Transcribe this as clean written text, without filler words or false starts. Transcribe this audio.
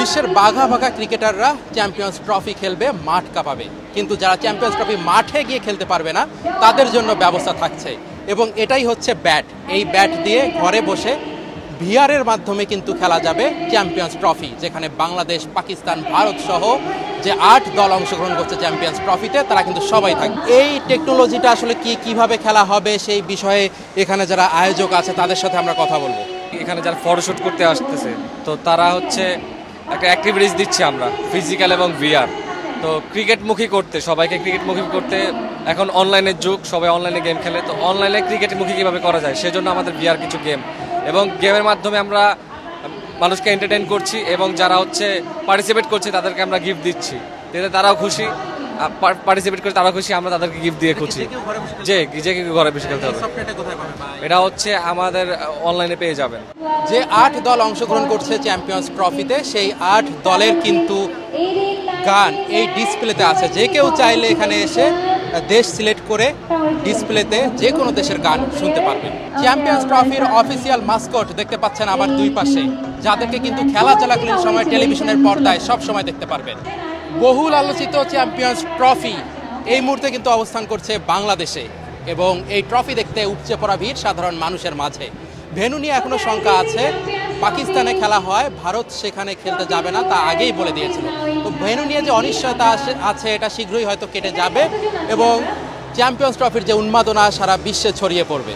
বিশ্বের বাঘা বাঘা ক্রিকেটাররা champions trophy খেলবে, মাঠ কাঁপাবে, কিন্তু যারা চ্যাম্পিয়ন্স ট্রফি মাঠে গিয়ে খেলতে পারবে না তাদের জন্য ব্যবস্থা থাকছে। এবং এটাই হচ্ছে ব্যাট। এই ব্যাট দিয়ে ঘরে বসে ভিআরের মাধ্যমে কিন্তু খেলা যাবে চ্যাম্পিয়ন্স ট্রফি, যেখানে বাংলাদেশ, পাকিস্তান, ভারত সহ যে 8 দল অংশগ্রহণ করছে চ্যাম্পিয়ন্স ট্রফিতে, তারা কিন্তু সবাই থাকবে। এই টেকনোলজিটা আসলে কিভাবে খেলা হবে সেই বিষয়ে এখানে যারা আয়োজক আছে তাদের সাথে আমরা কথা বলবো। এখানে যারা ফটোশুট করতে আসতেছে তো তারা হচ্ছে একটা অ্যাক্টিভিটিস দিচ্ছি আমরা, ফিজিক্যাল এবং ভিআর। তো ক্রিকেটমুখী করতে, সবাইকে ক্রিকেটমুখী করতে, এখন অনলাইনের যুগ, সবাই অনলাইনে গেম খেলে, তো অনলাইনে ক্রিকেটমুখী কীভাবে করা যায় সেজন্য আমাদের ভিআর কিছু গেম এবং গেমের মাধ্যমে আমরা মানুষকে এন্টারটেইন করছি এবং যারা হচ্ছে পার্টিসিপেট করছে তাদেরকে আমরা গিফট দিচ্ছি, এতে তারাও খুশি, পার্টিসিপেট করে তারা খুশি, আমরা তাদেরকে গিফট দিয়ে খুশি। যে ঘরে বসে খেলতে হবে, এটা হচ্ছে আমাদের অনলাইনে পেয়ে যাবেন। যে 8 দল অংশগ্রহণ করছে চ্যাম্পিয়ন্স ট্রফিতে, সেই 8 দলের কিন্তু গান এই ডিসপ্লেতে আছে। যে কেউ চাইলে এখানে এসে দেশ সিলেক্ট করে ডিসপ্লেতে যে কোনো দেশের গান শুনতে পারবে। চ্যাম্পিয়ন্স ট্রফির অফিসিয়াল মাস্কট দেখতে পাচ্ছেন আমার দুই পাশে, যাদেরকে কিন্তু খেলা চলাকালীন সময় টেলিভিশনের পর্দায় সব সময় দেখতে পারবেন। বহুল আলোচিত চ্যাম্পিয়ন্স ট্রফি এই মুহূর্তে কিন্তু অবস্থান করছে বাংলাদেশে, এবং এই ট্রফি দেখতে উপচে পড়া ভিড় সাধারণ মানুষের মাঝে। ভেন্যু নিয়ে এখনো শঙ্কা আছে। পাকিস্তানে খেলা হয়, ভারত সেখানে খেলতে যাবে না, তা আগেই বলে দিয়েছিল। তো ভেন্যু নিয়ে যে অনিশ্চয়তা আছে এটা শীঘ্রই হয়তো কেটে যাবে এবং চ্যাম্পিয়ন্স ট্রফির যে উন্মাদনা সারা বিশ্বে ছড়িয়ে পড়বে।